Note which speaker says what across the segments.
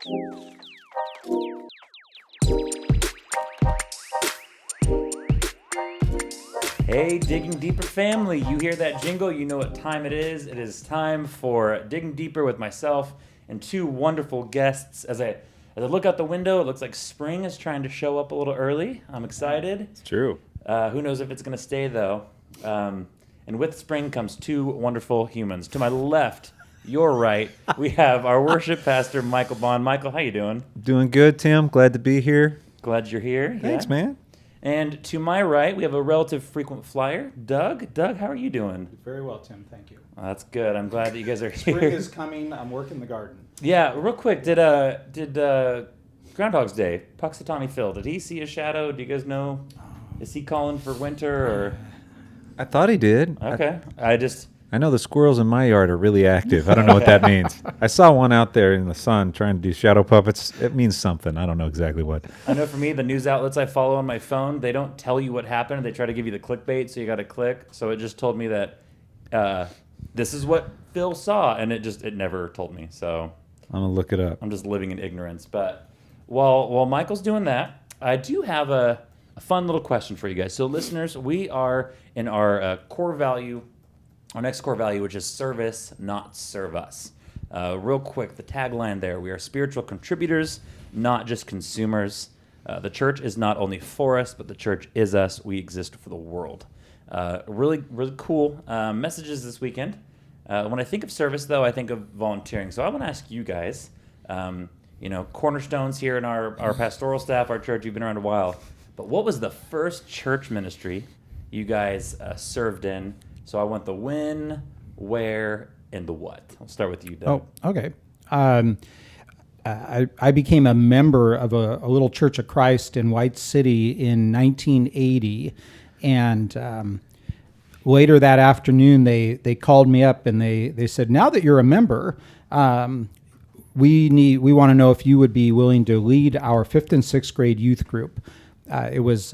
Speaker 1: Hey, Digging Deeper family, you hear that jingle, you know what time it is. It is time for Digging Deeper with myself and two wonderful guests. As I look out the window, it looks like spring is trying to show up a little early. I'm excited.
Speaker 2: It's true.
Speaker 1: Who knows if it's going to stay, though. And with spring comes two wonderful humans. To my left, your right, we have our worship pastor, Michael Bond. Michael, how you doing?
Speaker 2: Doing good, Tim. Glad to be here.
Speaker 1: Glad you're here.
Speaker 2: Thanks, man.
Speaker 1: And to my right, we have a relative frequent flyer, Doug. Doug, how are you doing?
Speaker 3: Very well, Tim. Thank you.
Speaker 1: Oh, that's good. I'm glad that you guys are here.
Speaker 3: Spring is coming. I'm working the garden.
Speaker 1: Yeah, real quick, did Groundhog's Day, Puxatawny Phil, did he see a shadow? Do you guys know? Is he calling for winter or?
Speaker 2: I thought he did.
Speaker 1: Okay,
Speaker 2: I know the squirrels in my yard are really active. I don't know what that means. I saw one out there in the sun trying to do shadow puppets. It means something. I don't know exactly what.
Speaker 1: I know for me, the news outlets I follow on my phone, they don't tell you what happened. They try to give you the clickbait, so you got to click. So it just told me that this is what Phil saw, and it never told me. So
Speaker 2: I'm going to look it up.
Speaker 1: I'm just living in ignorance. But while Michael's doing that, I do have a fun little question for you guys. So listeners, we are in our core value, our next core value, which is service, not serve us. Real quick, the tagline there, we are spiritual contributors, not just consumers. The church is not only for us, but the church is us. We exist for the world. Really, really cool messages this weekend. When I think of service, though, I think of volunteering. So I want to ask you guys, cornerstones here in our pastoral staff, our church, you've been around a while, but what was the first church ministry you guys served in? So I want the when, where, and the what. I'll start with you, Doug.
Speaker 3: Oh, okay. I became a member of a little Church of Christ in White City in 1980, and later that afternoon they called me up and they said, now that you're a member, we want to know if you would be willing to lead our 5th and 6th grade youth group. It was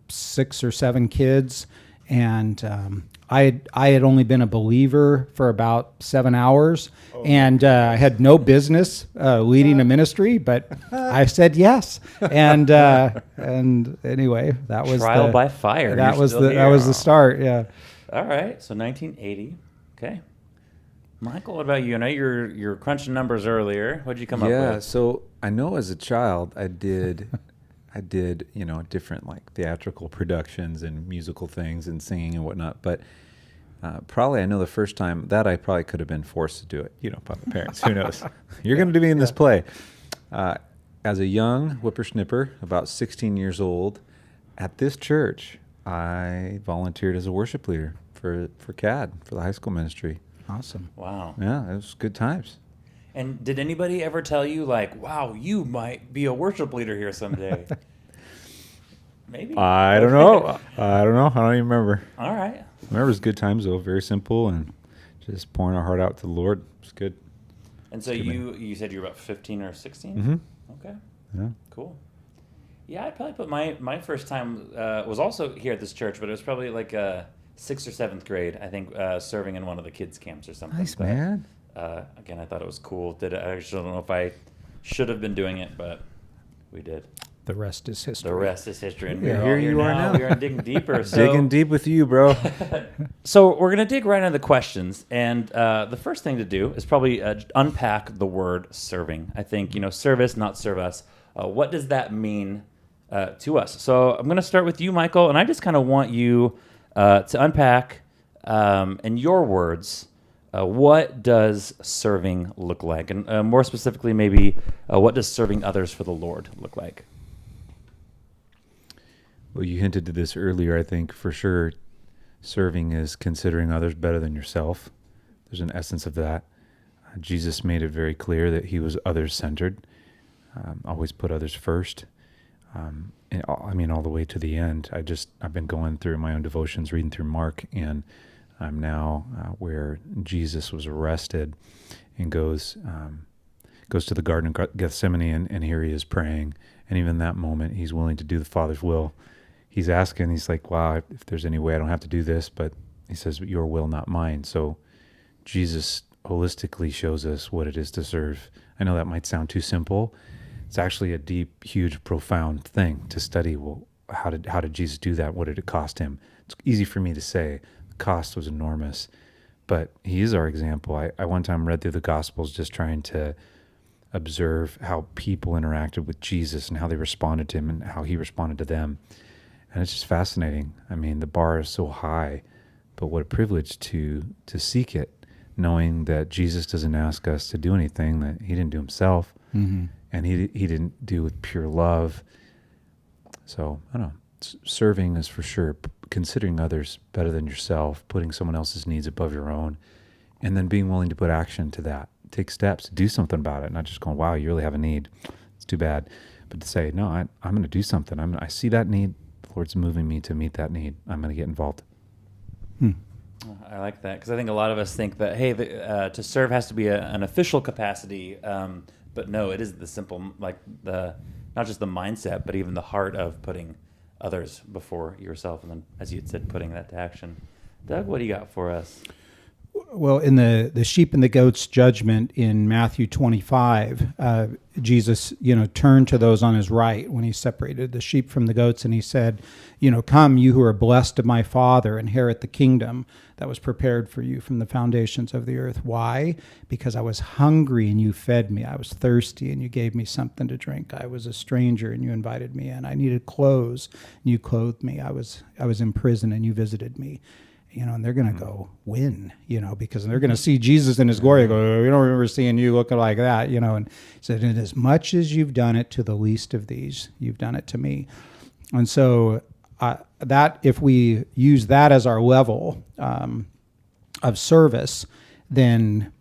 Speaker 3: 6 or 7 kids, and I had only been a believer for about 7 hours, and I had no business leading a ministry, but I said yes. And anyway, that was
Speaker 1: trial by fire.
Speaker 3: That was the start. Yeah.
Speaker 1: All right. So 1980. Okay. Michael, what about you? I know you're crunching numbers earlier. What'd you come up with?
Speaker 2: Yeah. So I know as a child I did different like theatrical productions and musical things and singing and whatnot, but probably I know the first time that I probably could have been forced to do it, by my parents. Who knows? You're going to be in this play. As a young whippersnipper, about 16 years old, at this church, I volunteered as a worship leader for CAD, for the high school ministry.
Speaker 3: Awesome.
Speaker 1: Wow.
Speaker 2: Yeah, it was good times.
Speaker 1: And did anybody ever tell you, like, wow, you might be a worship leader here someday? Maybe.
Speaker 2: I don't know. I don't even remember.
Speaker 1: All right.
Speaker 2: I remember it was good times, though. Very simple and just pouring our heart out to the Lord. It was good.
Speaker 1: And so you said you were about 15 or 16?
Speaker 2: Mm-hmm.
Speaker 1: Okay.
Speaker 2: Yeah.
Speaker 1: Cool. Yeah, I'd probably put my first time was also here at this church, but it was probably like 6th or 7th grade, I think, serving in one of the kids' camps or something.
Speaker 2: Nice, man.
Speaker 1: Again, I thought it was cool. I actually don't know if I should have been doing it, but we did.
Speaker 3: The rest is history.
Speaker 1: The rest is history. And
Speaker 2: Yeah,
Speaker 1: we're
Speaker 2: here
Speaker 1: all here
Speaker 2: you are now.
Speaker 1: We are digging deeper. So,
Speaker 2: Digging deep with you, bro.
Speaker 1: So we're going to dig right into the questions. And the first thing to do is probably unpack the word serving. I think, service, not serve us. What does that mean to us? So I'm going to start with you, Michael. And I just kind of want you to unpack, in your words, what does serving look like? And more specifically, maybe, what does serving others for the Lord look like?
Speaker 2: Well, you hinted to this earlier. I think for sure serving is considering others better than yourself. There's an essence of that. Jesus made it very clear that he was others-centered, always put others first. All the way to the end. I've been going through my own devotions, reading through Mark, and I'm now where Jesus was arrested and goes to the Garden of Gethsemane, and here he is praying. And even that moment, he's willing to do the Father's will. He's asking, he's like, wow, if there's any way I don't have to do this, but he says, your will, not mine. So Jesus holistically shows us what it is to serve. I know that might sound too simple. It's actually a deep, huge, profound thing to study. Well, how did Jesus do that? What did it cost him? It's easy for me to say. The cost was enormous, but he is our example. I one time read through the Gospels just trying to observe how people interacted with Jesus and how they responded to him and how he responded to them. And it's just fascinating. I mean, the bar is so high, but what a privilege to seek it, knowing that Jesus doesn't ask us to do anything that he didn't do himself, and he didn't do with pure love. So, I don't know. Serving is for sure considering others better than yourself, putting someone else's needs above your own, and then being willing to put action to that. Take steps, do something about it, not just going, wow, you really have a need. It's too bad. But to say, no, I'm going to do something. I see that need. The Lord's moving me to meet that need. I'm going to get involved.
Speaker 1: I like that, because I think a lot of us think that, hey, to serve has to be an official capacity, but no, it is the simple, like not just the mindset, but even the heart of putting others before yourself, and then, as you had said, putting that to action. Doug, what do you got for us?
Speaker 3: Well, in the sheep and the goats judgment in Matthew 25, Jesus, turned to those on his right when he separated the sheep from the goats, and he said, come, you who are blessed of my Father, inherit the kingdom that was prepared for you from the foundations of the earth. Why? Because I was hungry and you fed me. I was thirsty and you gave me something to drink. I was a stranger and you invited me in. I needed clothes and you clothed me. I was in prison and you visited me. And they're going to go win, because they're going to see Jesus in his glory. Go, we don't remember seeing you looking like that, and he said, and as much as you've done it to the least of these, you've done it to me. And so that if we use that as our level of service, then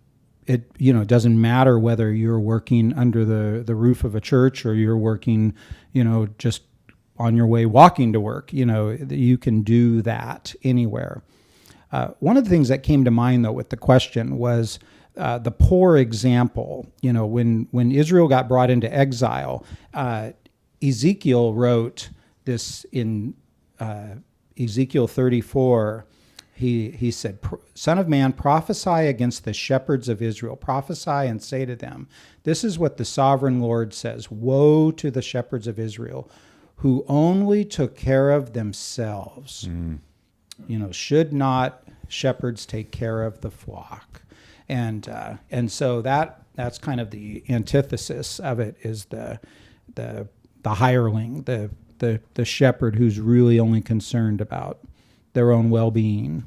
Speaker 3: it, doesn't matter whether you're working under the roof of a church or you're working, just on your way walking to work, you can do that anywhere. One of the things that came to mind, though, with the question was the poor example. When Israel got brought into exile, Ezekiel wrote this in Ezekiel 34. He said, "Son of man, prophesy against the shepherds of Israel. Prophesy and say to them, this is what the sovereign Lord says. Woe to the shepherds of Israel, who only took care of themselves. Should not shepherds take care of the flock?" And so that's kind of the antithesis of it, is the hireling, the shepherd who's really only concerned about their own well-being.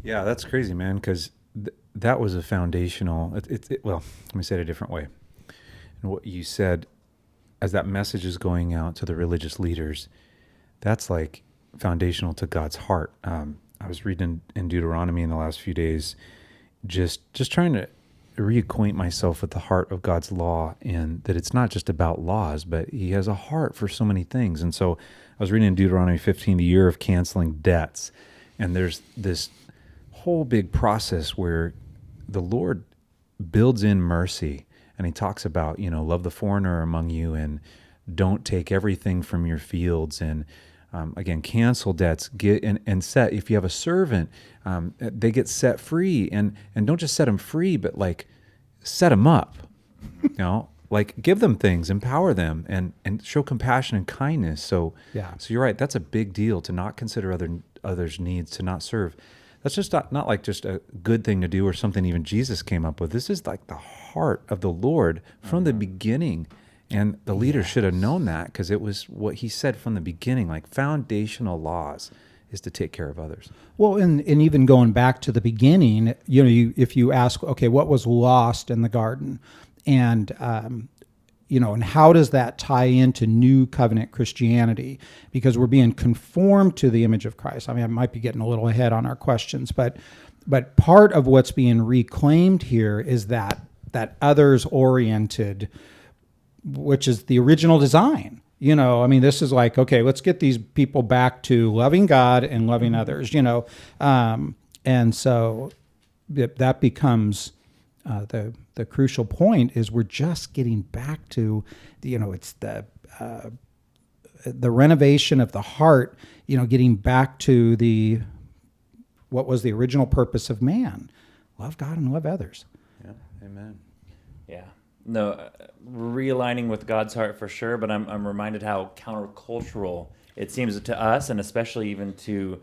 Speaker 2: Yeah, that's crazy, man, because that was a foundational, well, let me say it a different way. And what you said, as that message is going out to the religious leaders, that's like foundational to God's heart. I was reading in Deuteronomy in the last few days, just trying to reacquaint myself with the heart of God's law, and that it's not just about laws, but he has a heart for so many things. And so I was reading in Deuteronomy 15, the year of canceling debts, and there's this whole big process where the Lord builds in mercy, and he talks about, love the foreigner among you, and don't take everything from your fields, and again, cancel debts, get and set. If you have a servant, they get set free, and don't just set them free, but like set them up. Like give them things, empower them, and show compassion and kindness. So you're right. That's a big deal, to not consider others' needs, to not serve. That's just not like just a good thing to do or something even Jesus came up with. This is like the heart of the Lord from the beginning. And the leader should have known that, because it was what he said from the beginning, like foundational laws is to take care of others.
Speaker 3: Well, and even going back to the beginning, if you ask, okay, what was lost in the garden? And, and how does that tie into new covenant Christianity? Because we're being conformed to the image of Christ. I mean, I might be getting a little ahead on our questions, but part of what's being reclaimed here is that others-oriented, which is the original design. This is like, okay, let's get these people back to loving God and loving others, and so that becomes the crucial point, is we're just getting back to, it's the renovation of the heart, getting back to the what was the original purpose of man? Love God and love others.
Speaker 2: Yeah. Amen.
Speaker 1: Yeah. No, realigning with God's heart for sure, but I'm reminded how countercultural it seems to us, and especially even to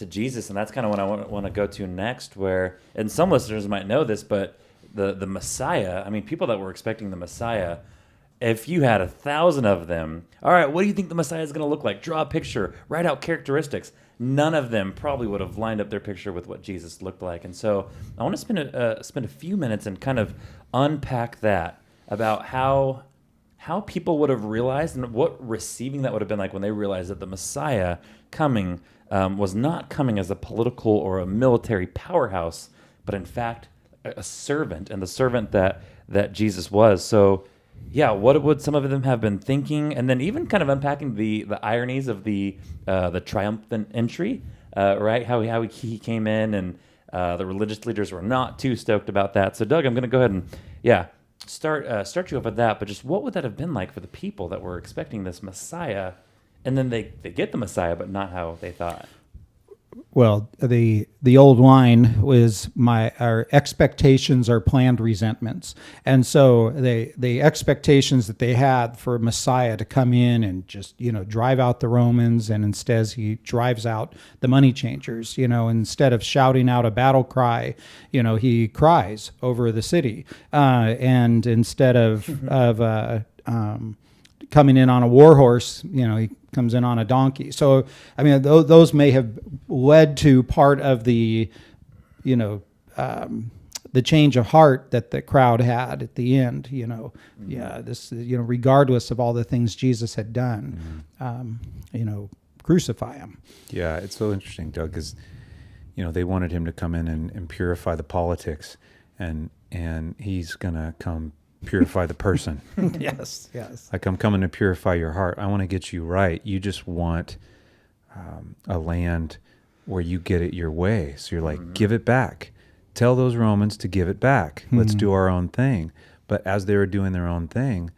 Speaker 1: Jesus, and that's kind of what I want to go to next. Where, and some listeners might know this, but the Messiah. I mean, people that were expecting the Messiah. If you had 1,000 of them, all right, what do you think the Messiah is going to look like? Draw a picture, write out characteristics. None of them probably would have lined up their picture with what Jesus looked like. And so I want to spend a few minutes and kind of unpack that about how people would have realized and what receiving that would have been like when they realized that the Messiah coming was not coming as a political or a military powerhouse, but in fact a servant, and the servant that Jesus was. So yeah, what would some of them have been thinking? And then even kind of unpacking the ironies of the triumphant entry, right? How he came in, and the religious leaders were not too stoked about that. So Doug, I'm going to go ahead and start you off with that. But just what would that have been like for the people that were expecting this Messiah, and then they get the Messiah, but not how they thought?
Speaker 3: Well, the old line was our expectations are planned resentments, and so the expectations that they had for Messiah to come in and just drive out the Romans, and instead he drives out the money changers. Instead of shouting out a battle cry, he cries over the city, and instead of coming in on a war horse, he comes in on a donkey. So, I mean, those may have led to part of the change of heart that the crowd had at the end. Regardless of all the things Jesus had done, crucify him.
Speaker 2: Yeah, it's so interesting, Doug, because they wanted him to come in and purify the politics, and he's gonna come purify the person.
Speaker 3: Yes.
Speaker 2: Like, I'm coming to purify your heart. I want to get you right. You just want a land where you get it your way. So you're like, give it back. Tell those Romans to give it back. Let's do our own thing. But as they were doing their own thing,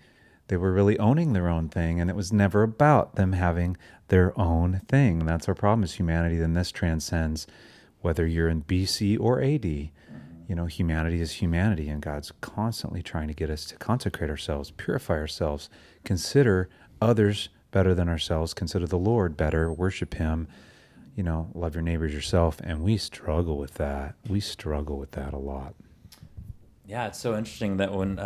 Speaker 2: they were really owning their own thing, and it was never about them having their own thing. And that's our problem as humanity. Then this transcends whether you're in BC or AD. Humanity is humanity, and God's constantly trying to get us to consecrate ourselves, purify ourselves, consider others better than ourselves, consider the Lord better, worship him, love your neighbors yourself. And we struggle with that. We struggle with that a lot.
Speaker 1: Yeah, it's so interesting that when,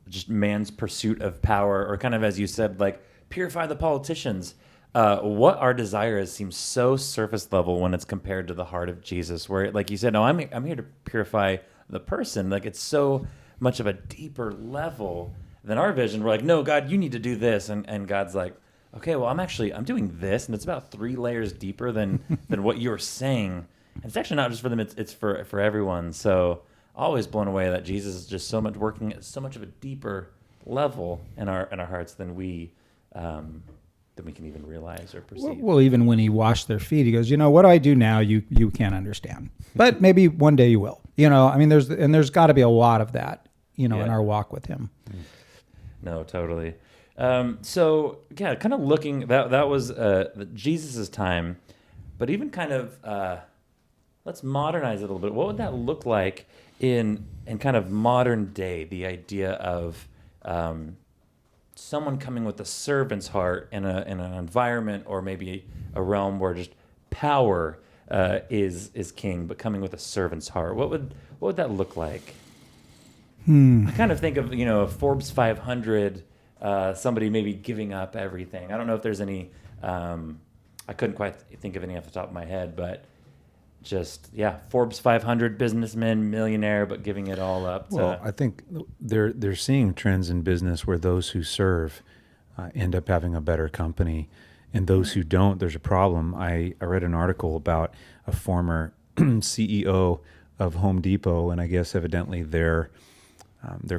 Speaker 1: just man's pursuit of power, or kind of, as you said, like, purify the politicians, what our desire is seems so surface level when it's compared to the heart of Jesus, where, like you said, no, I'm here to purify the person. Like, it's so much of a deeper level than our vision. We're like, no, God, you need to do this. And God's like, okay, well, I'm doing this. And it's about 3 layers deeper than what you're saying. And it's actually not just for them, it's for everyone. So always blown away that Jesus is just so much working at so much of a deeper level in our hearts than we can even realize or perceive.
Speaker 3: Well, even when he washed their feet, he goes, what do I do now? You can't understand, but maybe one day you will. There's got to be a lot of that, in our walk with him.
Speaker 1: No, totally. So yeah, kind of looking that was Jesus's time, but even kind of let's modernize it a little bit. What would that look like in kind of modern day? The idea of someone coming with a servant's heart in an environment, or maybe a realm where just power is king, but coming with a servant's heart. What would that look like? I kind of think of Forbes 500, somebody maybe giving up everything. I don't know if there's any. I couldn't quite think of any off the top of my head, but just Forbes 500 businessman, millionaire, but giving it all up.
Speaker 2: Well, I think they're seeing trends in business where those who serve end up having a better company, and those who don't, there's a problem. I read an article about a former CEO of Home Depot, and I guess evidently their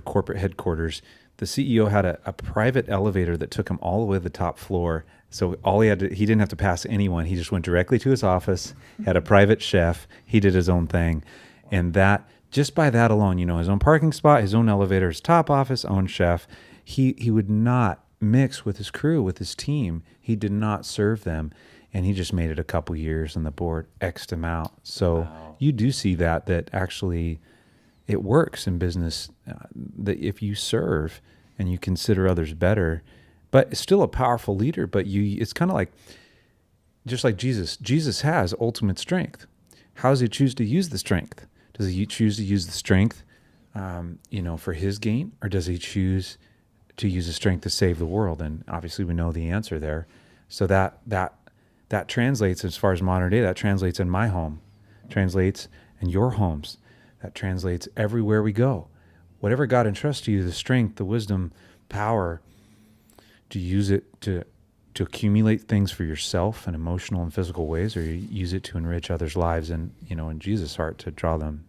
Speaker 2: corporate headquarters. The CEO had a private elevator that took him all the way to the top floor. So he didn't have to pass anyone. He just went directly to his office, had a private chef. He did his own thing. And that, just by that alone, his own parking spot, his own elevator, his top office, own chef, he would not mix with his crew, with his team. He did not serve them. and he just made it a couple years, and the board X'd him out. So
Speaker 1: Wow.
Speaker 2: you do see that actually it works in business, that if you serve and you consider others better, but still a powerful leader, but it's kind of like, just like Jesus has ultimate strength. How does he choose to use the strength? Does he choose to use the strength, for his gain, or does he choose to use the strength to save the world? And obviously we know the answer there. So that translates, as far as modern day, that translates in my home, translates in your homes, that translates everywhere we go. Whatever God entrusts to you, the strength, the wisdom, power, to use it to accumulate things for yourself in emotional and physical ways, or you use it to enrich others' lives and, in Jesus' heart, to draw them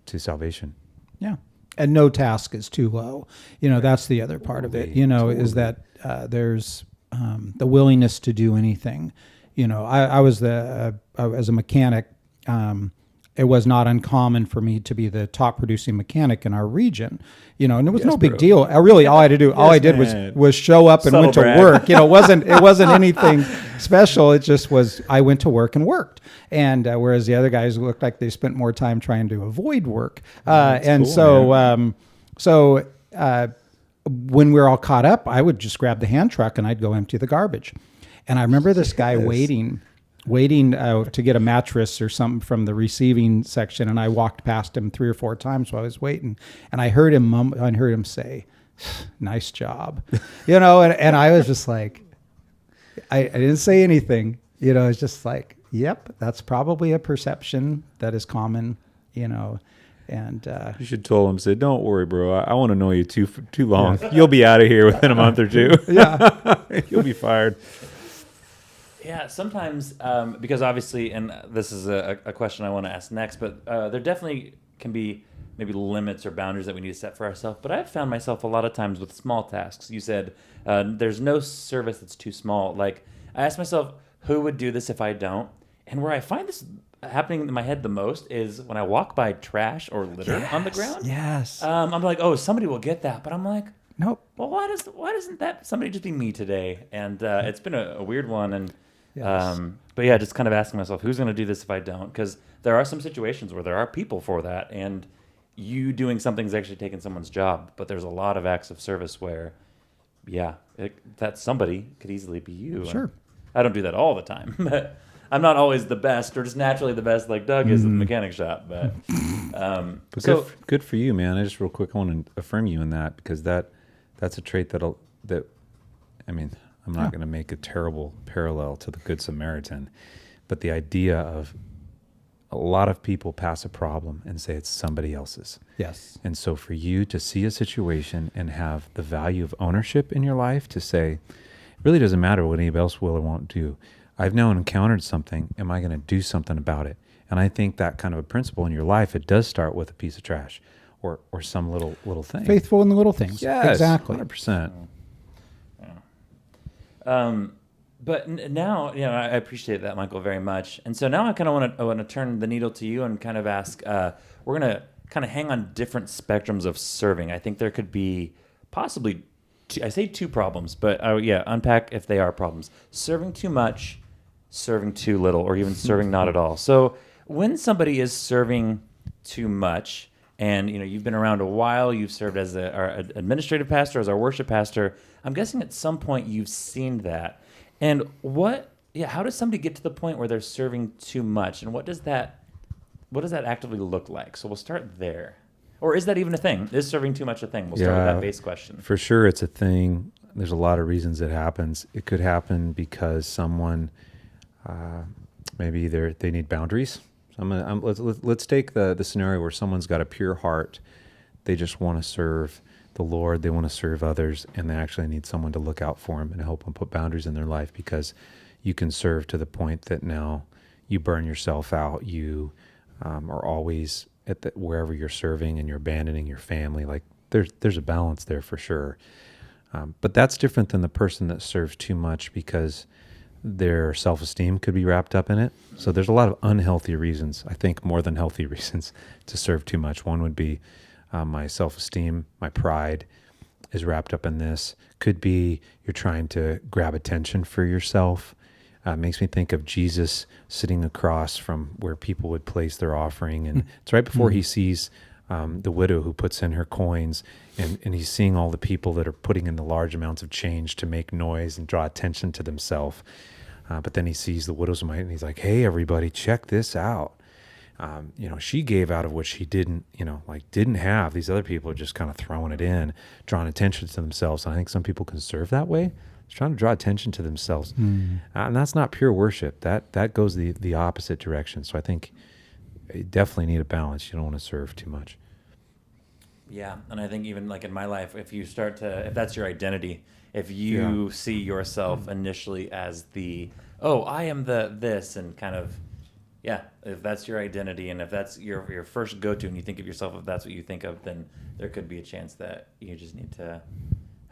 Speaker 2: to salvation.
Speaker 3: Yeah. And no task is too low. That's the other part of it, is that there's the willingness to do anything. I was as a mechanic, it was not uncommon for me to be the top producing mechanic in our region, and it was no big deal. All I had to do, all I did was show up and
Speaker 1: Subtle
Speaker 3: went to
Speaker 1: brag.
Speaker 3: work. It wasn't anything special. It just was, I went to work and worked. And whereas the other guys looked like they spent more time trying to avoid work. And
Speaker 2: cool,
Speaker 3: so when we were all caught up, I would just grab the hand truck and I'd go empty the garbage. And I remember this guy waiting to get a mattress or something from the receiving section, and I walked past him 3 or 4 times while I was waiting, and I heard him say, "Nice job," and I was just like, I didn't say anything, it's just like, yep, that's probably a perception that is common, and
Speaker 2: You should told him, say, "Don't worry, bro. I want to know you too long. You'll be out of here within a month or two.
Speaker 3: yeah,
Speaker 2: You'll be fired."
Speaker 1: Yeah, sometimes, because obviously, and this is a question I want to ask next, but there definitely can be maybe limits or boundaries that we need to set for ourselves. But I've found myself a lot of times with small tasks. You said there's no service that's too small. Like, I ask myself, who would do this if I don't? And where I find this happening in my head the most is when I walk by trash or litter on the ground.
Speaker 3: yes,
Speaker 1: I'm like, oh, somebody will get that. But I'm like,
Speaker 3: nope,
Speaker 1: well, why doesn't that somebody just be me today? And it's been a weird one. And
Speaker 3: Yes.
Speaker 1: but yeah, just kind of asking myself, who's going to do this if I don't? Because there are some situations where there are people for that, and you doing something is actually taking someone's job. But there's a lot of acts of service where, that somebody could easily be you.
Speaker 3: Sure.
Speaker 1: And I don't do that all the time, but I'm not always the best or just naturally the best like Doug is at the mechanic shop. But,
Speaker 2: But good for you, man. I just real quick, I want to affirm you in that, because that's a trait I'm not going to make a terrible parallel to the Good Samaritan, but the idea of a lot of people pass a problem and say it's somebody else's.
Speaker 3: yes,
Speaker 2: And so for you to see a situation and have the value of ownership in your life, to say, it really doesn't matter what anybody else will or won't do. I've now encountered something. Am I going to do something about it? And I think that kind of a principle in your life, it does start with a piece of trash or some little thing.
Speaker 3: faithful in the little things.
Speaker 2: Yes,
Speaker 3: Exactly.
Speaker 2: 100%.
Speaker 1: But now, I appreciate that, Michael, very much. And so now I kind of want to turn the needle to you and kind of ask. We're going to kind of hang on different spectrums of serving. I think there could be possibly, I say 2 problems, but unpack if they are problems: serving too much, serving too little, or even serving not at all. So when somebody is serving too much, and you've been around a while, you've served as our administrative pastor, as our worship pastor. I'm guessing at some point you've seen that. And how does somebody get to the point where they're serving too much, and what does that actively look like? So we'll start there. Or is that even a thing? Is serving too much a thing? We'll start with that base question.
Speaker 2: For sure, it's a thing. There's a lot of reasons it happens. It could happen because someone, maybe they need boundaries. Let's take the scenario where someone's got a pure heart. They just want to serve the Lord. They want to serve others, and they actually need someone to look out for them and help them put boundaries in their life, because you can serve to the point that now you burn yourself out. You are always at wherever you're serving, and you're abandoning your family. Like there's a balance there for sure. But that's different than the person that serves too much because their self-esteem could be wrapped up in it. So there's a lot of unhealthy reasons, I think more than healthy reasons, to serve too much. One would be my self-esteem, my pride is wrapped up in this. Could be you're trying to grab attention for yourself. Makes me think of Jesus sitting across from where people would place their offering. And it's right before he sees the widow who puts in her coins, and he's seeing all the people that are putting in the large amounts of change to make noise and draw attention to themselves. But then he sees the widow's mite, and he's like, hey, everybody, check this out. She gave out of what she didn't have. These other people are just kind of throwing it in, drawing attention to themselves. And I think some people can serve that way. It's trying to draw attention to themselves. And that's not pure worship. That goes the opposite direction. So I think you definitely need a balance. You don't want to serve too much.
Speaker 1: Yeah, and I think even like in my life, if that's your identity, if you see yourself initially as I am this, and kind of, if that's your identity, and if that's your first go-to, and you think of yourself, if that's what you think of, then there could be a chance that you just need to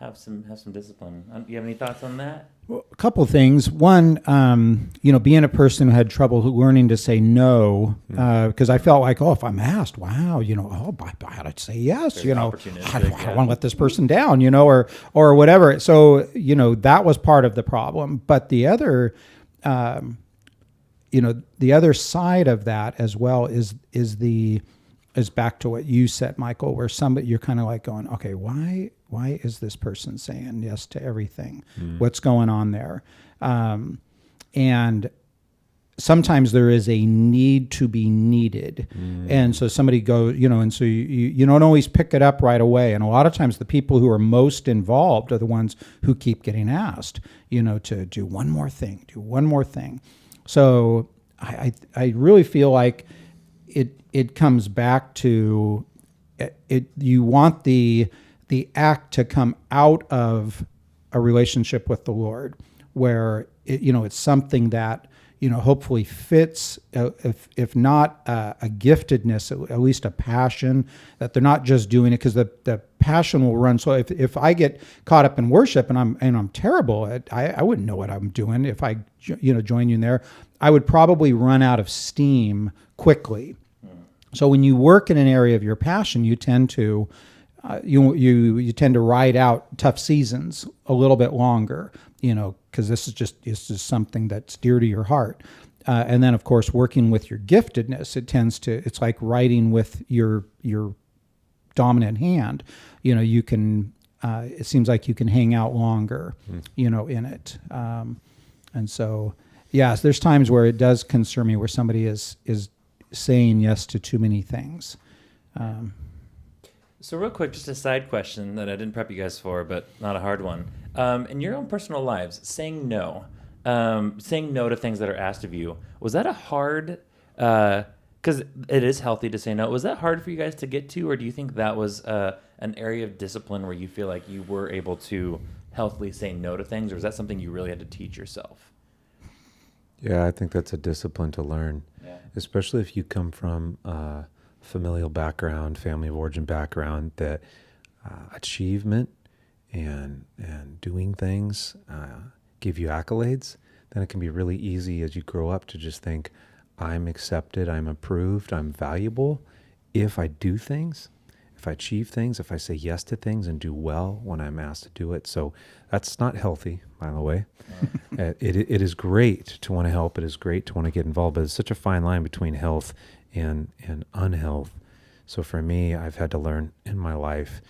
Speaker 1: have some discipline. Do you have any thoughts on that?
Speaker 3: Well, a couple of things. One, being a person who had trouble learning to say no, because I felt like, if I'm asked, wow, I had to say yes, I don't want to let this person down, or whatever. So, that was part of the problem. But the other, the other side of that as well is back to what you said, Michael, where you're kind of like going, okay, why is this person saying yes to everything? What's going on there? And sometimes there is a need to be needed. And so somebody goes, and so you don't always pick it up right away. And a lot of times the people who are most involved are the ones who keep getting asked, to do one more thing. So I really feel like it comes back to it. You want the act to come out of a relationship with the Lord, where it's something that hopefully fits, if not a giftedness, at least a passion, that they're not just doing it because the passion will run. So if I get caught up in worship and I'm terrible at, I wouldn't know what I'm doing if I join you in there. I would probably run out of steam quickly. So when you work in an area of your passion, you tend to you tend to ride out tough seasons a little bit longer, because this is something that's dear to your heart. And then, of course, working with your giftedness, it's like writing with your dominant hand. You can, it seems like you can hang out longer, in it. And so, yes, there's times where it does concern me where somebody is saying yes to too many things.
Speaker 1: So real quick, just a side question that I didn't prep you guys for, but not a hard one. In your own personal lives, saying no to things that are asked of you, was that a hard, because it is healthy to say no, was that hard for you guys to get to, or do you think that was an area of discipline where you feel like you were able to healthily say no to things, or is that something you really had to teach yourself?
Speaker 2: Yeah, I think that's a discipline to learn, especially if you come from familial background, family of origin background, that achievement and doing things give you accolades. Then it can be really easy as you grow up to just think, I'm accepted, I'm approved, I'm valuable if I do things, if I achieve things, if I say yes to things and do well when I'm asked to do it. So that's not healthy, by the way. It is great to want to help. It is great to want to get involved, but it's such a fine line between health and unhealth. So for me, I've had to learn in my life,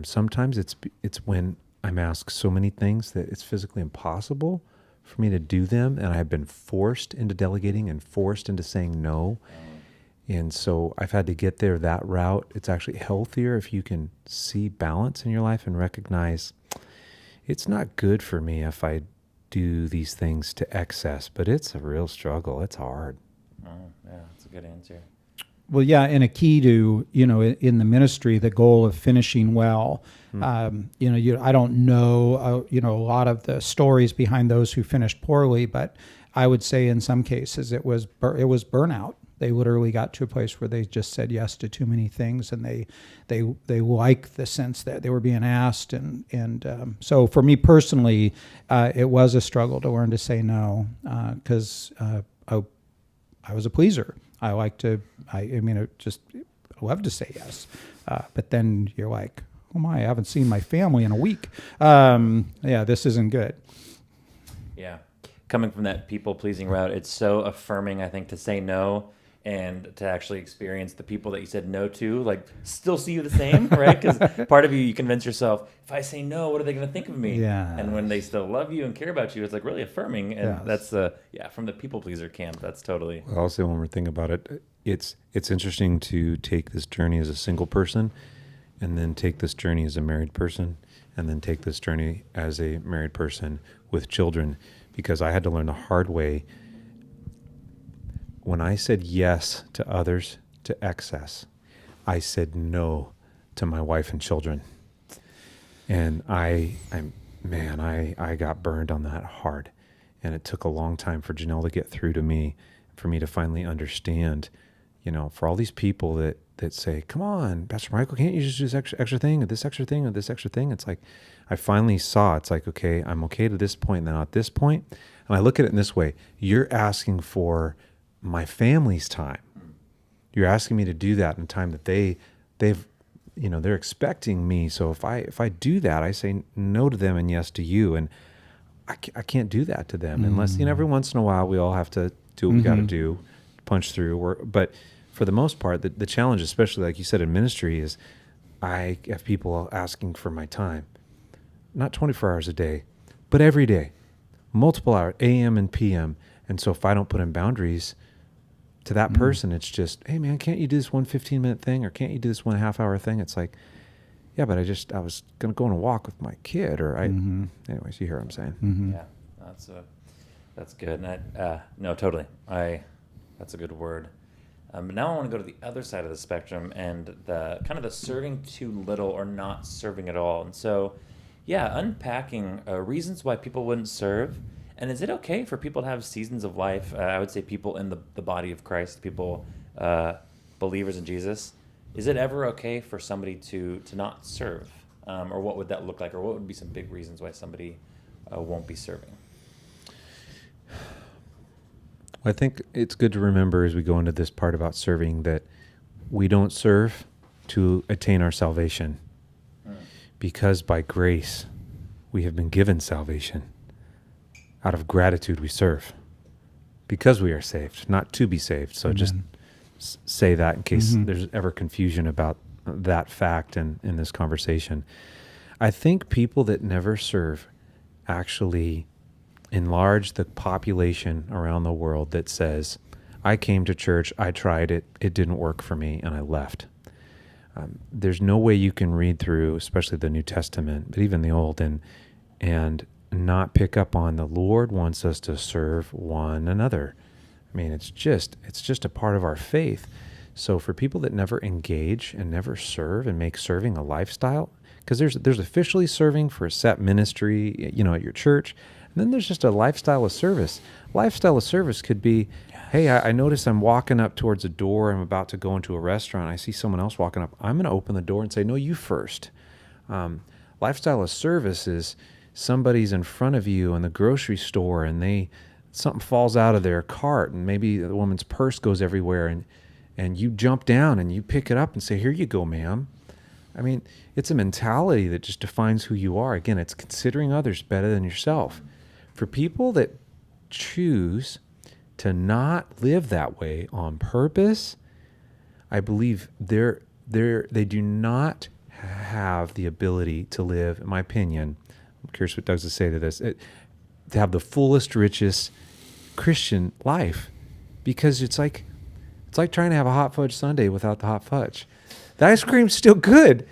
Speaker 2: sometimes it's when I'm asked so many things that it's physically impossible for me to do them, and I've been forced into delegating and forced into saying no. And so I've had to get there that route. It's actually healthier if you can see balance in your life and recognize it's not good for me if I do these things to excess, but it's a real struggle. It's hard.
Speaker 1: Oh, yeah, that's a good answer.
Speaker 3: Well, yeah, and a key to, in the ministry, the goal of finishing well. I don't know, a lot of the stories behind those who finished poorly, but I would say in some cases it was burnout. They literally got to a place where they just said yes to too many things, and they liked the sense that they were being asked. And so for me personally, it was a struggle to learn to say no, because I was a pleaser. I love to say yes. But then you're like, oh my, I haven't seen my family in a week. This isn't good.
Speaker 1: Yeah. coming from that people pleasing route, it's so affirming, I think, to say no and to actually experience the people that you said no to, like, still see you the same, right? Because part of you convince yourself, if I say no, what are they going to think of me?
Speaker 3: Yeah.
Speaker 1: And when they still love you and care about you, it's like really affirming. And
Speaker 3: Yes.
Speaker 1: that's, from the people pleaser camp, that's totally.
Speaker 2: I'll say one more thing about it. It's interesting to take this journey as a single person, and then take this journey as a married person, and then take this journey as a married person with children, because I had to learn the hard way. When I said yes to others to excess, I said no to my wife and children. And I got burned on that hard. And it took a long time for Janelle to get through to me, for me to finally understand, for all these people that say, come on, Pastor Michael, can't you just do this extra thing, or this extra thing, or this extra thing? It's like, I finally saw, it's like, okay, I'm okay to this point, and then at this point. And I look at it in this way: you're asking for my family's time. You're asking me to do that in a time that they've, they're expecting me. So if I do that, I say no to them and yes to you. And I can't do that to them unless, every once in a while we all have to do what we got to do, punch through. But for the most part, the challenge, especially like you said in ministry, is I have people asking for my time, not 24 hours a day, but every day, multiple hours, AM and PM. And so if I don't put in boundaries to that person, it's just, hey man, can't you do this one 15-minute thing, or can't you do this 1.5 hour thing? It's like, yeah, but I was going to go on a walk with my kid, or anyways, you hear what I'm saying.
Speaker 3: Mm-hmm.
Speaker 1: Yeah, that's good. And no, totally. That's a good word. But now I want to go to the other side of the spectrum, and the kind of the serving too little or not serving at all. And so, unpacking reasons why people wouldn't serve. And is it okay for people to have seasons of life? I would say people in the body of Christ, people, believers in Jesus. Is it ever okay for somebody to not serve? Or what would that look like? Or what would be some big reasons why somebody won't be serving?
Speaker 2: I think it's good to remember as we go into this part about serving that we don't serve to attain our salvation, because by grace we have been given salvation. Out of gratitude we serve, because we are saved, not to be saved. So just say that in case there's ever confusion about that fact in this conversation. I think people that never serve actually enlarge the population around the world that says, I came to church, I tried it, it didn't work for me, and I left. There's no way you can read through, especially the New Testament, but even the Old, and not pick up on the Lord wants us to serve one another. I mean, it's just a part of our faith. So for people that never engage and never serve and make serving a lifestyle, because there's officially serving for a set ministry, at your church, and then there's just a lifestyle of service. Lifestyle of service could be, hey, I notice I'm walking up towards a door. I'm about to go into a restaurant. I see someone else walking up. I'm going to open the door and say, no, you first. Lifestyle of service is somebody's in front of you in the grocery store, and something falls out of their cart, and maybe the woman's purse goes everywhere, and you jump down and you pick it up and say, here you go, ma'am. I mean, it's a mentality that just defines who you are. Again, it's considering others better than yourself. For people that choose to not live that way on purpose, I believe they do not have the ability to live, in my opinion, I'm curious what Doug's to say to this, to have the fullest, richest Christian life, because it's like trying to have a hot fudge sundae without the hot fudge. The ice cream's still good,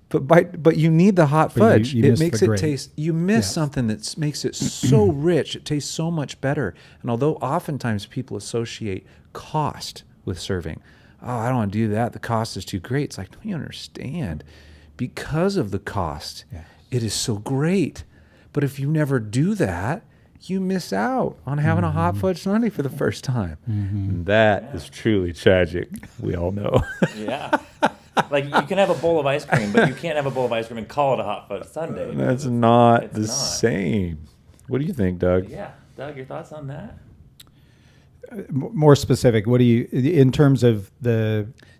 Speaker 2: but you need the hot fudge.
Speaker 3: You
Speaker 2: it makes it taste. You miss something that makes it so rich. It tastes so much better. And although oftentimes people associate cost with serving, oh, I don't want to do that, the cost is too great. It's like, don't you understand? Because of the cost, it is so great. But if you never do that, you miss out on having a hot fudge sundae for the first time. And that is truly tragic. We all know.
Speaker 1: Yeah. Like, you can have a bowl of ice cream, but you can't have a bowl of ice cream and call it a hot fudge sundae.
Speaker 2: That's not the same. What do you think, Doug?
Speaker 1: Yeah. Doug, your thoughts on that?
Speaker 3: More specific, what do you, in terms of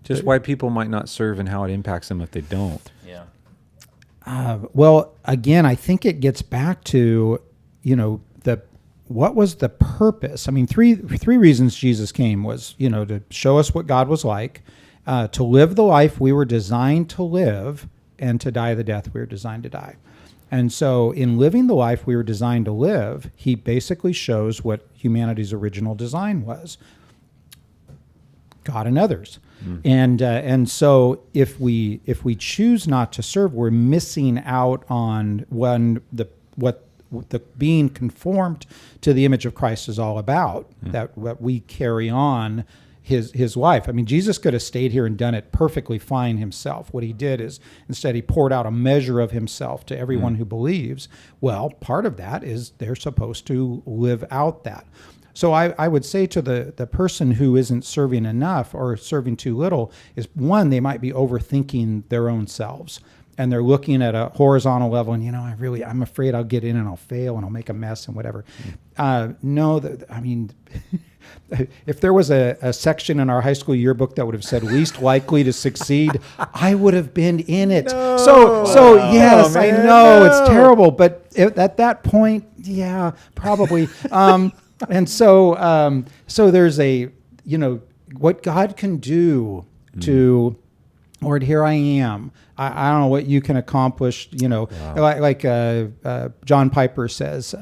Speaker 2: just why people might not serve and how it impacts them if they don't?
Speaker 1: Yeah.
Speaker 3: Well, again, I think it gets back to, the what was the purpose? I mean, three reasons Jesus came was, to show us what God was like, to live the life we were designed to live, and to die the death we were designed to die. And so in living the life we were designed to live, he basically shows what humanity's original design was: God and others. And so if we choose not to serve, we're missing out on what the being conformed to the image of Christ is all about. That what we carry on his life. I mean, Jesus could have stayed here and done it perfectly fine himself. What he did is instead he poured out a measure of himself to everyone who believes. Well, part of that is they're supposed to live out that. So I would say to the person who isn't serving enough or serving too little is, one, they might be overthinking their own selves. And they're looking at a horizontal level and, I'm afraid I'll get in and I'll fail and I'll make a mess and whatever. If there was a section in our high school yearbook that would have said least likely to succeed, I would have been in it.
Speaker 2: No.
Speaker 3: So yes,
Speaker 2: Oh,
Speaker 3: I
Speaker 2: man,
Speaker 3: know
Speaker 2: no.
Speaker 3: it's terrible, but at that point, yeah, probably. And so there's what God can do to, Lord, here I am. I don't know what you can accomplish, like John Piper says,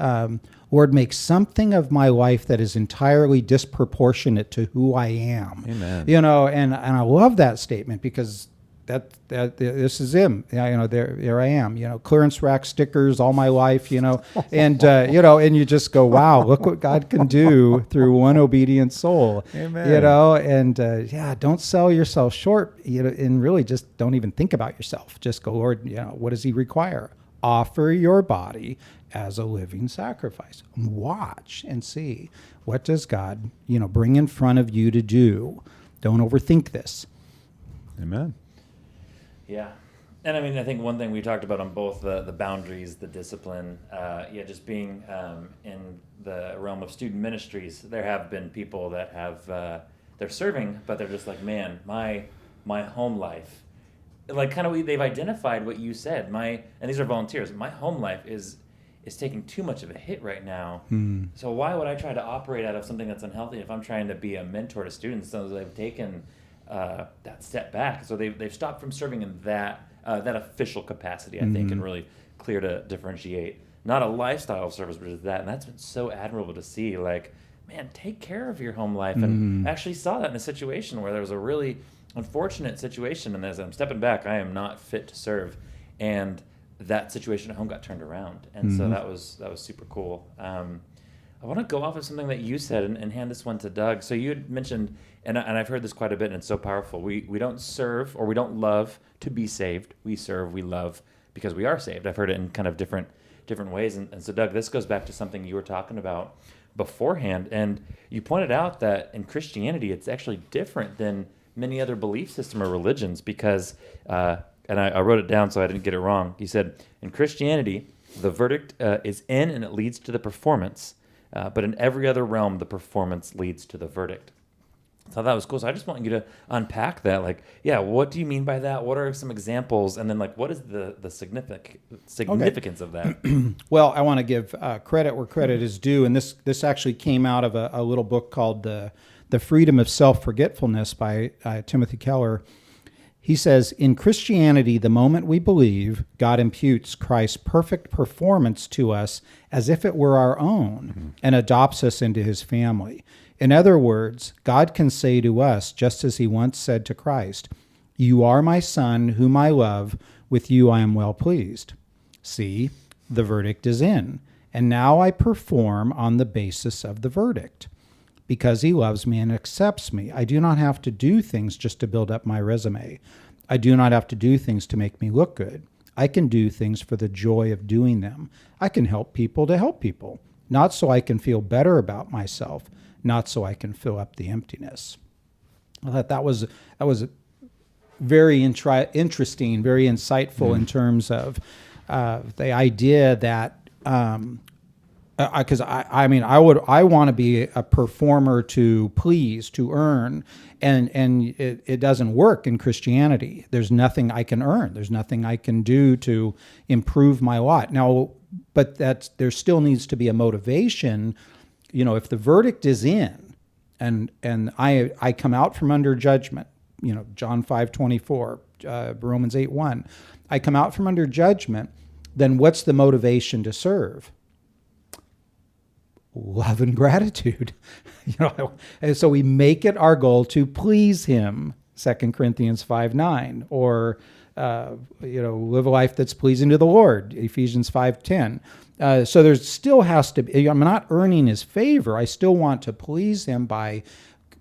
Speaker 3: Lord, make something of my life that is entirely disproportionate to who I am.
Speaker 2: Amen.
Speaker 3: And I love that statement because that this is him. There I am. Clearance rack stickers all my life. And and you just go, wow, look what God can do through one obedient soul.
Speaker 2: Amen.
Speaker 3: Don't sell yourself short. And really just don't even think about yourself. Just go, Lord. What does He require? Offer your body as a living sacrifice. Watch and see, what does God bring in front of you to do. Don't overthink this.
Speaker 2: Amen.
Speaker 1: Yeah. And I think one thing we talked about on both the boundaries, the discipline, just being in the realm of student ministries, there have been people that have, they're serving, but they're just like, man, my home life, like kind of they've identified what you said, and these are volunteers, my home life is taking too much of a hit right now. So why would I try to operate out of something that's unhealthy if I'm trying to be a mentor to students? So they've taken that step back. So they've stopped from serving in that official capacity, I think, and really clear to differentiate. Not a lifestyle of service, but just that. And that's been so admirable to see. Like, man, take care of your home life. And I actually saw that in a situation where there was a really unfortunate situation. And as I'm stepping back, I am not fit to serve. And that situation at home got turned around. And so that was super cool. I want to go off of something that you said and hand this one to Doug. So you had mentioned, and I've heard this quite a bit, and it's so powerful. We don't serve or we don't love to be saved. We serve, we love because we are saved. I've heard it in kind of different ways. And so, Doug, this goes back to something you were talking about beforehand. And you pointed out that in Christianity, it's actually different than many other belief system or religions because, and I wrote it down so I didn't get it wrong. You said, in Christianity, the verdict is in and it leads to the performance. But in every other realm, the performance leads to the verdict. I thought that was cool. So I just want you to unpack that. Like, what do you mean by that? What are some examples? And then, what is the significance of that?
Speaker 3: Well, I want to give credit where credit is due. And this actually came out of a little book called The Freedom of Self-Forgetfulness by Timothy Keller. He says, in Christianity, the moment we believe, God imputes Christ's perfect performance to us as if it were our own and adopts us into His family. In other words, God can say to us, just as He once said to Christ, "You are my Son, whom I love. With you I am well pleased." See, the verdict is in, and now I perform on the basis of the verdict. Because He loves me and accepts me, I do not have to do things just to build up my resume. I do not have to do things to make me look good. I can do things for the joy of doing them. I can help people to help people, not so I can feel better about myself, not so I can fill up the emptiness. I thought that was very interesting, very insightful in terms of the idea that because I want to be a performer to please, to earn, and it doesn't work in Christianity. There's nothing I can earn. There's nothing I can do to improve my lot. Now, but there still needs to be a motivation if the verdict is in, and I come out from under judgment, John 5:24, Romans 8:1, I come out from under judgment, then what's the motivation to serve? Love and gratitude. And so we make it our goal to please him, 2 Corinthians 5:9, or live a life that's pleasing to the Lord, Ephesians 5:10. So there still has to be, I'm not earning his favor. I still want to please him by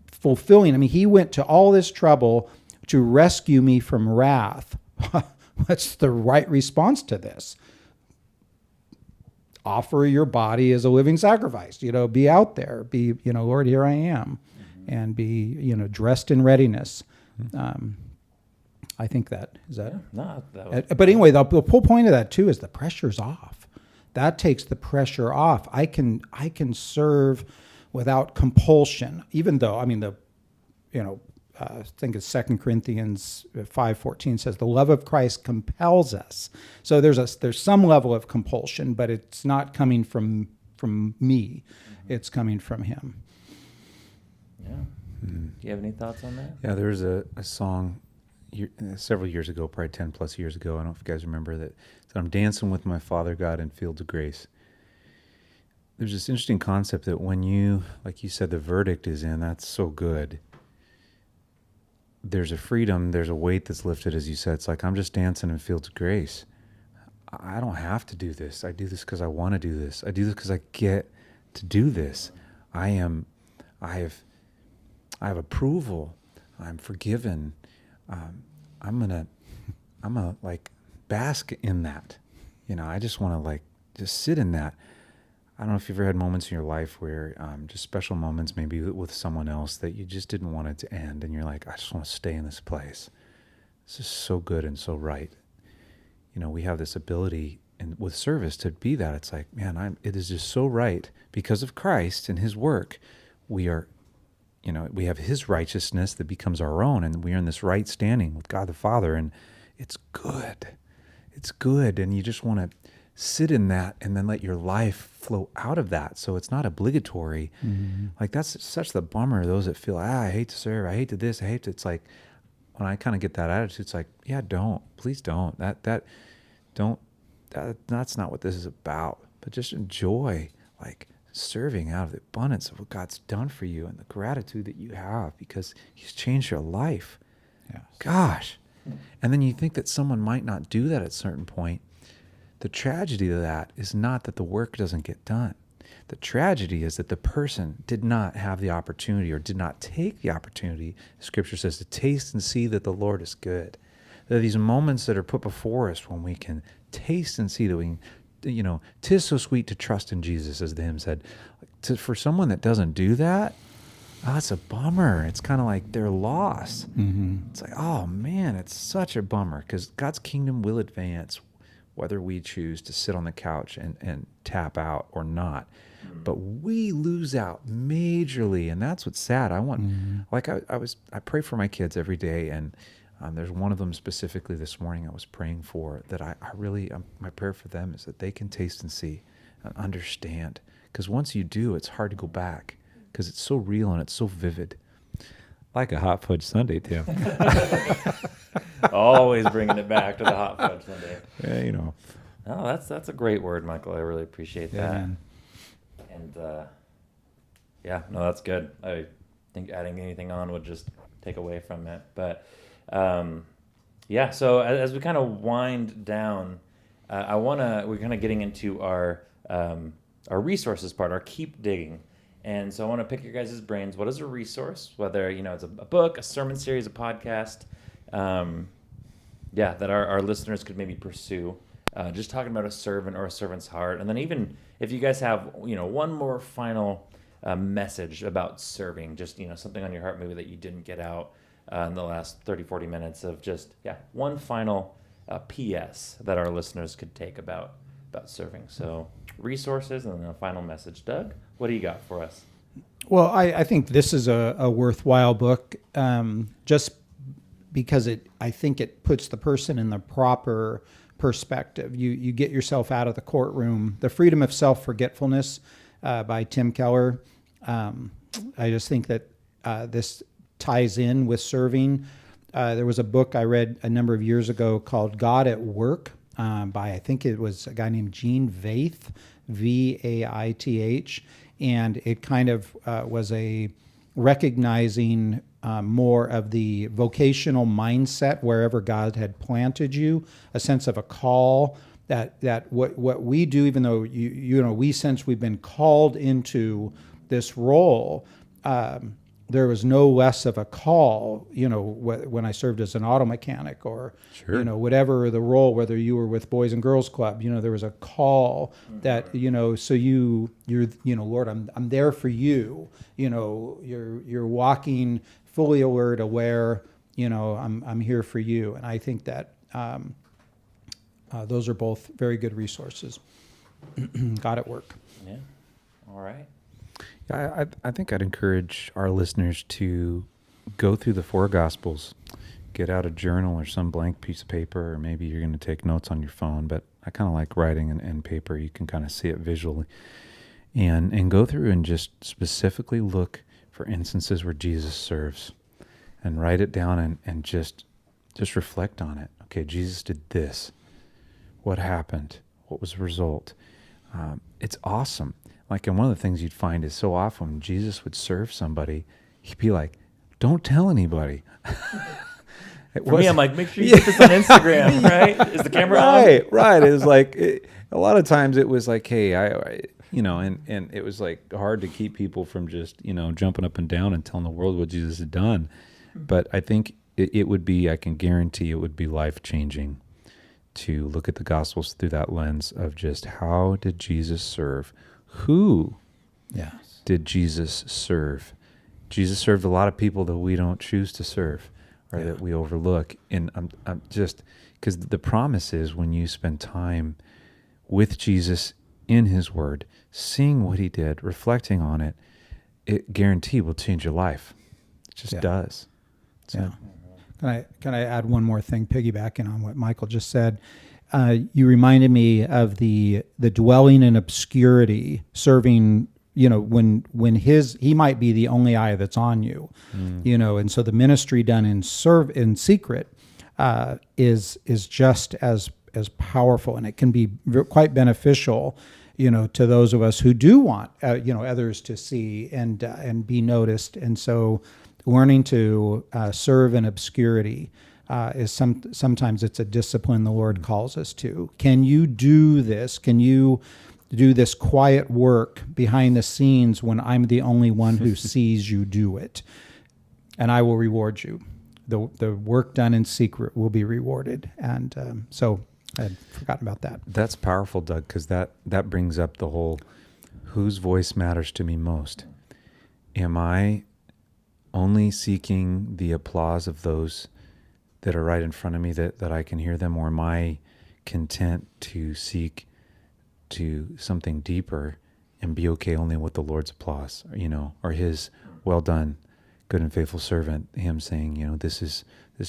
Speaker 3: fulfilling. He went to all this trouble to rescue me from wrath. What's the right response to this? Offer your body as a living sacrifice. Be out there. Be, Lord, here I am. And be, dressed in readiness. I think that is that.
Speaker 1: Yeah, no,
Speaker 3: But anyway, the whole point of that too is the pressure's off. That takes the pressure off. I can serve without compulsion, even though I think it's 2 Corinthians 5:14 says the love of Christ compels us. So there's some level of compulsion, but it's not coming from me. It's coming from him.
Speaker 1: Yeah. Do you have any thoughts on that?
Speaker 2: Yeah, there was a song several years ago, probably 10 plus years ago. I don't know if you guys remember that. Said, I'm dancing with my Father God in fields of grace. There's this interesting concept that when you, like you said, the verdict is in, that's so good. There's a freedom, there's a weight that's lifted, as you said. It's like, I'm just dancing in fields of grace. I don't have to do this. I do this because I want to do this. I do this because I get to do this. I have approval. I'm forgiven. I'm gonna like bask in that. I just want to just sit in that. I don't know if you've ever had moments in your life where just special moments, maybe with someone else, that you just didn't want it to end, and you're like, I just want to stay in this place. This is so good and so right. We have this ability with service to be that. It's like, man, it is just so right because of Christ and his work. We are, we have his righteousness that becomes our own, and we are in this right standing with God the Father, and it's good. It's good, and you just want to sit in that and then let your life flow out of that. So it's not obligatory. Mm-hmm. Like, that's such the bummer, those that feel, I hate to serve, I hate to this, I hate to, it's like, when I kind of get that attitude, it's like, yeah, please don't. That's not what this is about. But just enjoy, serving out of the abundance of what God's done for you and the gratitude that you have because he's changed your life.
Speaker 3: Yes.
Speaker 2: Gosh. And then you think that someone might not do that at a certain point. The tragedy of that is not that the work doesn't get done. The tragedy is that the person did not have the opportunity or did not take the opportunity, Scripture says, to taste and see that the Lord is good. There are these moments that are put before us when we can taste and see that we can, 'tis so sweet to trust in Jesus, as the hymn said. For someone that doesn't do that, it's a bummer. It's kind of like they're lost. Mm-hmm. It's like, oh man, it's such a bummer because God's kingdom will advance whether we choose to sit on the couch and tap out or not. But we lose out majorly, and that's what's sad. I want, I pray for my kids every day, and there's one of them specifically this morning I was praying for that I really, my prayer for them is that they can taste and see and understand. Because once you do, it's hard to go back because it's so real and it's so vivid. Like a hot fudge sundae, Tim.
Speaker 1: Always bringing it back to the hot fudge sundae.
Speaker 2: Yeah,
Speaker 1: Oh, that's a great word, Michael. I really appreciate that.
Speaker 3: Man.
Speaker 1: And that's good. I think adding anything on would just take away from it. But so as we kind of wind down, we're kind of getting into our resources part, our keep digging. And so I want to pick your guys' brains. What is a resource? Whether, it's a book, a sermon series, a podcast, that our listeners could maybe pursue. Just talking about a servant or a servant's heart. And then even if you guys have, one more final message about serving, just, something on your heart maybe that you didn't get out in the last 30, 40 minutes of just, one final PS that our listeners could take about serving. So resources and then a final message. Doug, what do you got for us?
Speaker 3: Well, I think this is a worthwhile book just because I think it puts the person in the proper perspective. You get yourself out of the courtroom. The Freedom of Self-Forgetfulness by Tim Keller. I just think that this ties in with serving. There was a book I read a number of years ago called God at Work by, I think it was a guy named Gene Vaith, Vaith, and it kind of was a recognizing more of the vocational mindset wherever God had planted you, a sense of a call that what we do, even though we sense we've been called into this role, there was no less of a call, when I served as an auto mechanic or,
Speaker 2: Sure.
Speaker 3: whatever the role, whether you were with Boys and Girls Club, there was a call that, so you're, Lord, I'm there for you, you're walking fully alert, aware, I'm here for you. And I think that those are both very good resources. God at Work.
Speaker 1: Yeah. All right.
Speaker 2: I think I'd encourage our listeners to go through the four Gospels, get out a journal or some blank piece of paper, or maybe you're going to take notes on your phone, but I kind of like writing in paper. You can kind of see it visually. And go through and just specifically look for instances where Jesus serves and write it down and just reflect on it. Okay, Jesus did this. What happened? What was the result? It's awesome. Like, and one of the things you'd find is so often when Jesus would serve somebody, he'd be like, don't tell anybody.
Speaker 1: For me, I'm like, make sure you put this on Instagram, right? Is the camera on?
Speaker 2: Right. It was like, a lot of times it was like, hey, and it was like hard to keep people from just, jumping up and down and telling the world what Jesus had done. But I think it would be, I can guarantee it would be life-changing to look at the Gospels through that lens of just how did Jesus serve? Who did Jesus serve? Jesus served a lot of people that we don't choose to serve or that we overlook. And I'm just, because the promise is when you spend time with Jesus in his word, seeing what he did, reflecting on it, it guaranteed will change your life. It just does. So.
Speaker 3: Can I add one more thing, piggybacking on what Michael just said? You reminded me of the dwelling in obscurity, serving. When he might be the only eye that's on you, and so the ministry done in secret is just as powerful, and it can be quite beneficial, to those of us who do want others to see and be noticed, and so. Learning to serve in obscurity is sometimes it's a discipline the Lord calls us to. Can you do this? Can you do this quiet work behind the scenes when I'm the only one who sees you do it? And I will reward you. The work done in secret will be rewarded. And so I had forgotten about that.
Speaker 2: That's powerful, Doug, because that brings up the whole whose voice matters to me most. Am I only seeking the applause of those that are right in front of me that I can hear them, or am I content to seek to something deeper and be okay only with the Lord's applause, or his well done, good and faithful servant, him saying, this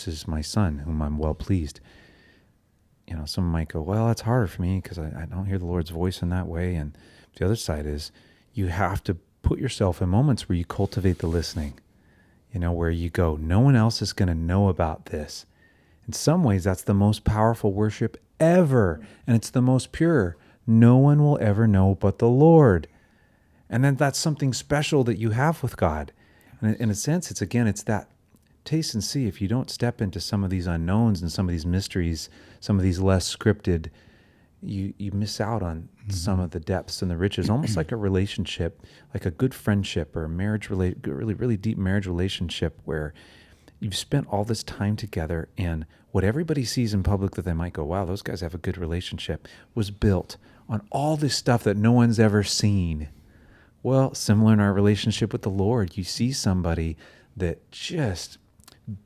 Speaker 2: is my son whom I'm well pleased. Someone might go, well, it's harder for me because I don't hear the Lord's voice in that way. And the other side is you have to put yourself in moments where you cultivate the listening. Where you go, no one else is going to know about this. In some ways, that's the most powerful worship ever, and it's the most pure. No one will ever know but the Lord. And then that's something special that you have with God. And in a sense, it's that taste and see. If you don't step into some of these unknowns and some of these mysteries, some of these less scripted, you miss out on some of the depths and the riches, almost like a relationship, like a good friendship or a marriage, really, really deep marriage relationship where you've spent all this time together, and what everybody sees in public that they might go, wow, those guys have a good relationship, was built on all this stuff that no one's ever seen. Well, similar in our relationship with the Lord, you see somebody that just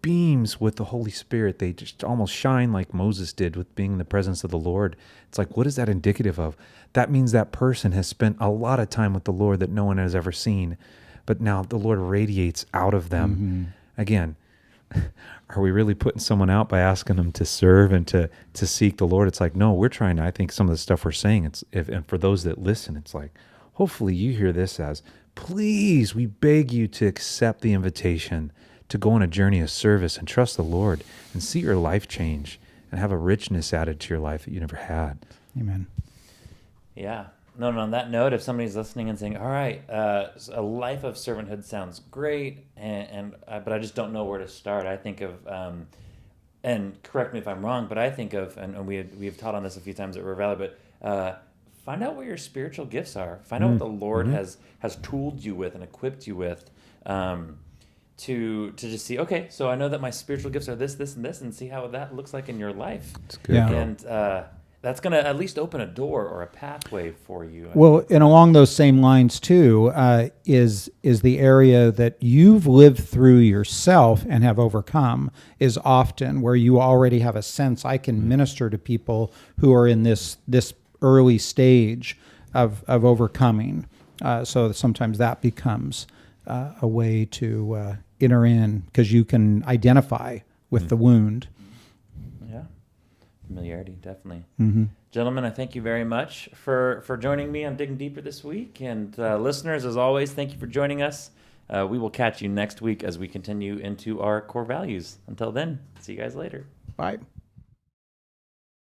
Speaker 2: beams with the Holy Spirit. They just almost shine like Moses did with being in the presence of the Lord. It's like, what is that indicative of? That means that person has spent a lot of time with the Lord that no one has ever seen, but now the Lord radiates out of them. Mm-hmm. Again, are we really putting someone out by asking them to serve and to seek the Lord? It's like, no, we're trying to, I think some of the stuff we're saying, and for those that listen, it's like, hopefully you hear this as, please, we beg you to accept the invitation to go on a journey of service and trust the Lord and see your life change and have a richness added to your life that you never had.
Speaker 3: Amen.
Speaker 1: Yeah. No, on that note, if somebody's listening and saying, all right, a life of servanthood sounds great, but I just don't know where to start, I think of, and correct me if I'm wrong, but I think of, and we've taught on this a few times at River Valley, but find out what your spiritual gifts are. Find out what the Lord has tooled you with and equipped you with, to just see, okay, so I know that my spiritual gifts are this, and this, and see how that looks like in your life.
Speaker 2: It's good.
Speaker 3: Yeah.
Speaker 1: And that's going to at least open a door or a pathway for you.
Speaker 3: Well, and along those same lines too, is the area that you've lived through yourself and have overcome is often where you already have a sense I can minister to people who are in this early stage of overcoming. So sometimes that becomes a way to enter in because you can identify with the wound.
Speaker 1: Yeah. Familiarity, definitely.
Speaker 3: Mm-hmm.
Speaker 1: Gentlemen, I thank you very much for joining me on Digging Deeper this week. And listeners, as always, thank you for joining us. We will catch you next week as we continue into our core values. Until then, see you guys later.
Speaker 3: Bye.